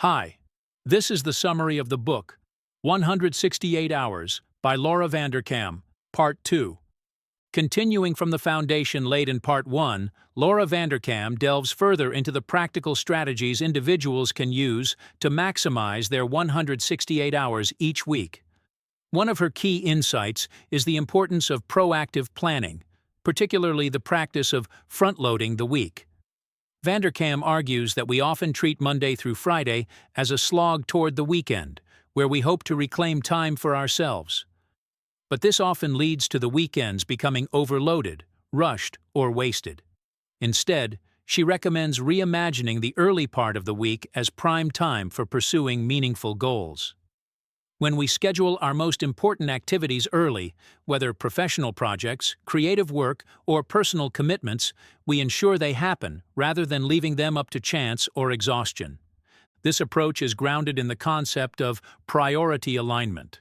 Hi, this is the summary of the book, 168 Hours, by Laura Vanderkam, Part 2. Continuing from the foundation laid in Part 1, Laura Vanderkam delves further into the practical strategies individuals can use to maximize their 168 hours each week. One of her key insights is the importance of proactive planning, particularly the practice of front-loading the week. Vanderkam argues that we often treat Monday through Friday as a slog toward the weekend, where we hope to reclaim time for ourselves. But this often leads to the weekends becoming overloaded, rushed, or wasted. Instead, she recommends reimagining the early part of the week as prime time for pursuing meaningful goals. When we schedule our most important activities early, whether professional projects, creative work, or personal commitments, we ensure they happen rather than leaving them up to chance or exhaustion. This approach is grounded in the concept of priority alignment.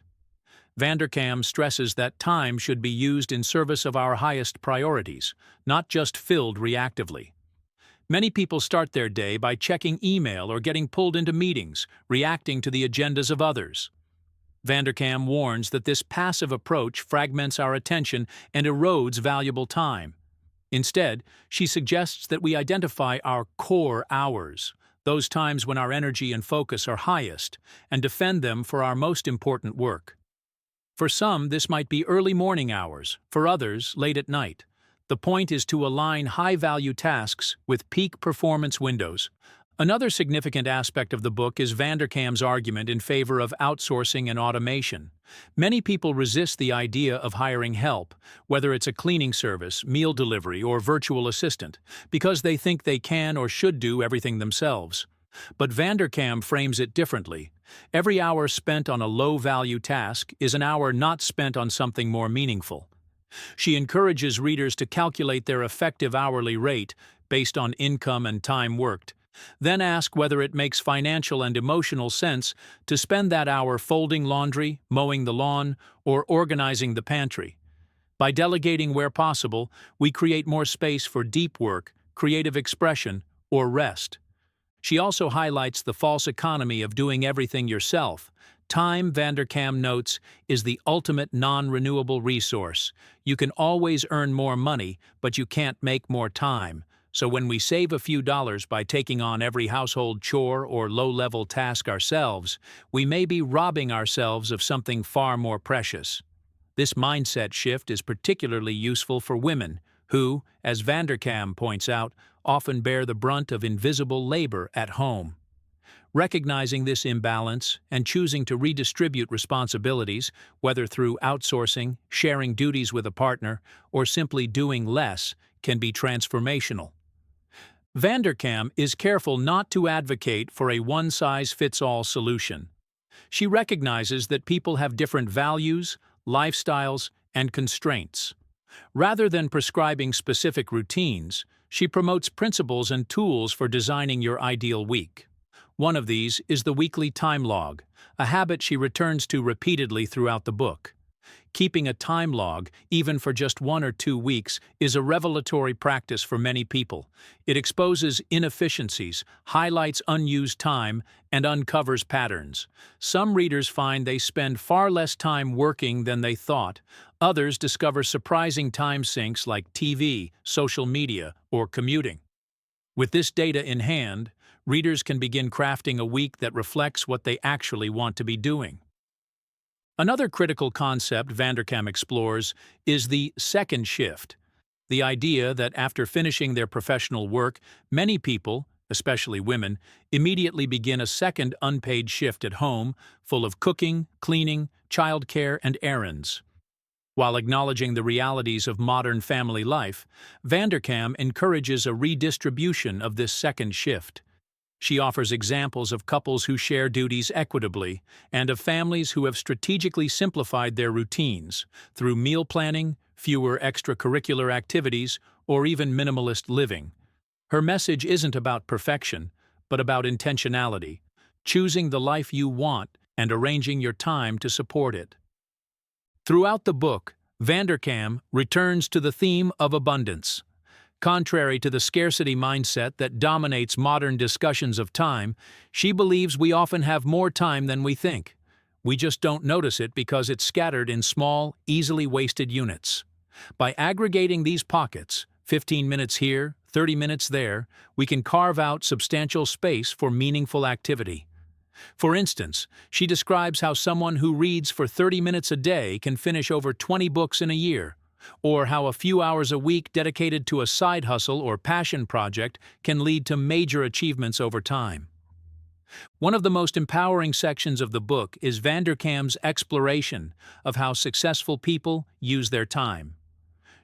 Vanderkam stresses that time should be used in service of our highest priorities, not just filled reactively. Many people start their day by checking email or getting pulled into meetings, reacting to the agendas of others. Vanderkam warns that this passive approach fragments our attention and erodes valuable time. Instead, she suggests that we identify our core hours, those times when our energy and focus are highest, and defend them for our most important work. For some, this might be early morning hours, for others, late at night. The point is to align high-value tasks with peak performance windows. Another significant aspect of the book is Vanderkam's argument in favor of outsourcing and automation. Many people resist the idea of hiring help, whether it's a cleaning service, meal delivery, or virtual assistant, because they think they can or should do everything themselves. But Vanderkam frames it differently. Every hour spent on a low-value task is an hour not spent on something more meaningful. She encourages readers to calculate their effective hourly rate based on income and time worked. Then ask whether it makes financial and emotional sense to spend that hour folding laundry, mowing the lawn, or organizing the pantry. By delegating where possible, we create more space for deep work, creative expression, or rest. She also highlights the false economy of doing everything yourself. Time, Vanderkam notes, is the ultimate non-renewable resource. You can always earn more money, but you can't make more time. So when we save a few dollars by taking on every household chore or low-level task ourselves, we may be robbing ourselves of something far more precious. This mindset shift is particularly useful for women who, as Vanderkam points out, often bear the brunt of invisible labor at home. Recognizing this imbalance and choosing to redistribute responsibilities, whether through outsourcing, sharing duties with a partner, or simply doing less, can be transformational. Vanderkam is careful not to advocate for a one-size-fits-all solution. She recognizes that people have different values, lifestyles, and constraints. Rather than prescribing specific routines, she promotes principles and tools for designing your ideal week. One of these is the weekly time log, a habit she returns to repeatedly throughout the book. Keeping a time log, even for just 1 or 2 weeks, is a revelatory practice for many people. It exposes inefficiencies, highlights unused time, and uncovers patterns. Some readers find they spend far less time working than they thought. Others discover surprising time sinks like TV, social media, or commuting. With this data in hand, readers can begin crafting a week that reflects what they actually want to be doing. Another critical concept Vanderkam explores is the second shift, the idea that after finishing their professional work, many people, especially women, immediately begin a second unpaid shift at home, full of cooking, cleaning, childcare, and errands. While acknowledging the realities of modern family life, Vanderkam encourages a redistribution of this second shift. She offers examples of couples who share duties equitably and of families who have strategically simplified their routines through meal planning, fewer extracurricular activities, or even minimalist living. Her message isn't about perfection, but about intentionality, choosing the life you want and arranging your time to support it. Throughout the book, Vanderkam returns to the theme of abundance. Contrary to the scarcity mindset that dominates modern discussions of time, she believes we often have more time than we think. We just don't notice it because it's scattered in small, easily wasted units. By aggregating these pockets, 15 minutes here, 30 minutes there, we can carve out substantial space for meaningful activity. For instance, she describes how someone who reads for 30 minutes a day can finish over 20 books in a year, or how a few hours a week dedicated to a side hustle or passion project can lead to major achievements over time. One of the most empowering sections of the book is Vanderkam's exploration of how successful people use their time.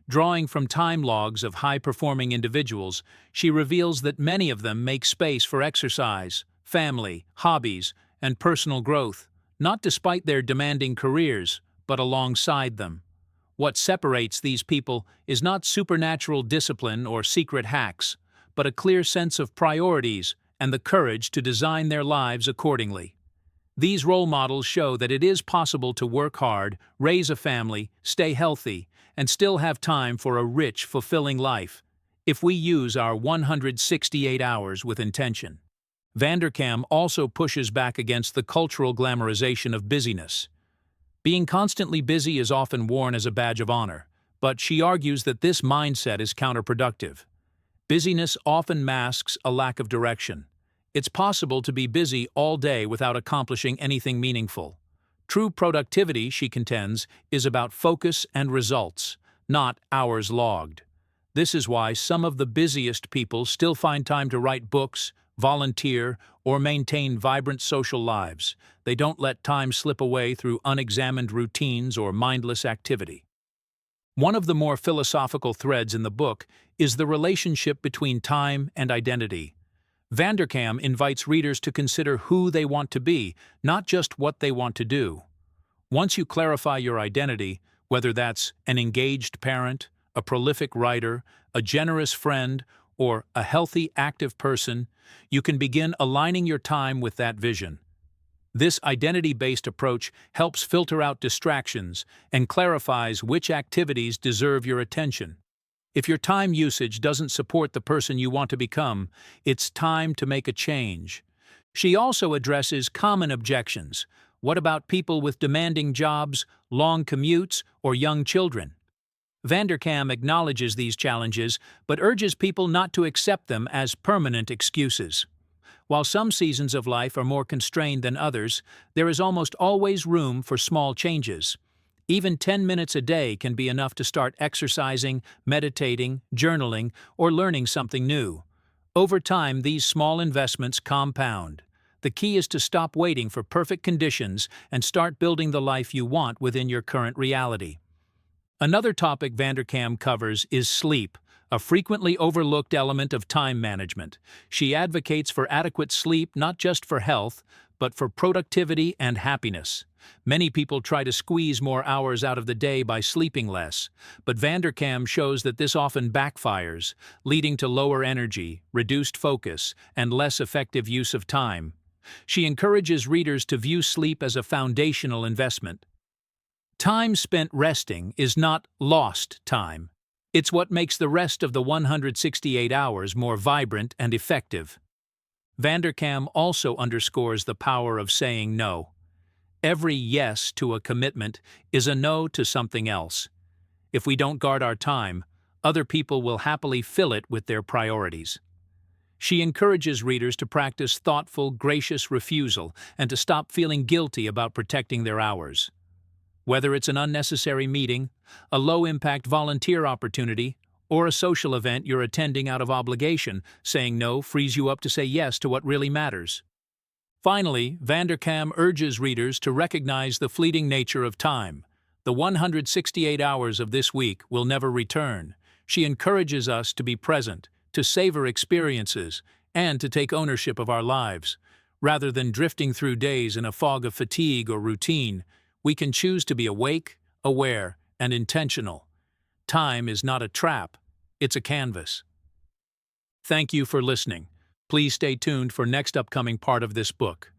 Drawing from time logs of high-performing individuals, she reveals that many of them make space for exercise, family, hobbies, and personal growth, not despite their demanding careers, but alongside them. What separates these people is not supernatural discipline or secret hacks, but a clear sense of priorities and the courage to design their lives accordingly. These role models show that it is possible to work hard, raise a family, stay healthy, and still have time for a rich, fulfilling life, if we use our 168 hours with intention. Vanderkam also pushes back against the cultural glamorization of busyness. Being constantly busy is often worn as a badge of honor, but she argues that this mindset is counterproductive. Busyness often masks a lack of direction. It's possible to be busy all day without accomplishing anything meaningful. True productivity, she contends, is about focus and results, not hours logged. This is why some of the busiest people still find time to write books, volunteer, or maintain vibrant social lives. They don't let time slip away through unexamined routines or mindless activity. One of the more philosophical threads in the book is the relationship between time and identity. Vanderkam invites readers to consider who they want to be, not just what they want to do. Once you clarify your identity, whether that's an engaged parent, a prolific writer, a generous friend, or a healthy, active person, you can begin aligning your time with that vision. This identity-based approach helps filter out distractions and clarifies which activities deserve your attention. If your time usage doesn't support the person you want to become, it's time to make a change. She also addresses common objections. What about people with demanding jobs, long commutes, or young children? Vanderkam acknowledges these challenges, but urges people not to accept them as permanent excuses. While some seasons of life are more constrained than others, there is almost always room for small changes. Even 10 minutes a day can be enough to start exercising, meditating, journaling, or learning something new. Over time, these small investments compound. The key is to stop waiting for perfect conditions and start building the life you want within your current reality. Another topic Vanderkam covers is sleep, a frequently overlooked element of time management. She advocates for adequate sleep not just for health, but for productivity and happiness. Many people try to squeeze more hours out of the day by sleeping less, but Vanderkam shows that this often backfires, leading to lower energy, reduced focus, and less effective use of time. She encourages readers to view sleep as a foundational investment. Time spent resting is not lost time. It's what makes the rest of the 168 hours more vibrant and effective. Vanderkam also underscores the power of saying no. Every yes to a commitment is a no to something else. If we don't guard our time, other people will happily fill it with their priorities. She encourages readers to practice thoughtful, gracious refusal and to stop feeling guilty about protecting their hours. Whether it's an unnecessary meeting, a low-impact volunteer opportunity, or a social event you're attending out of obligation, saying no frees you up to say yes to what really matters. Finally, Vanderkam urges readers to recognize the fleeting nature of time. The 168 hours of this week will never return. She encourages us to be present, to savor experiences, and to take ownership of our lives. Rather than drifting through days in a fog of fatigue or routine, we can choose to be awake, aware, and intentional. Time is not a trap, it's a canvas. Thank you for listening. Please stay tuned for next upcoming part of this book.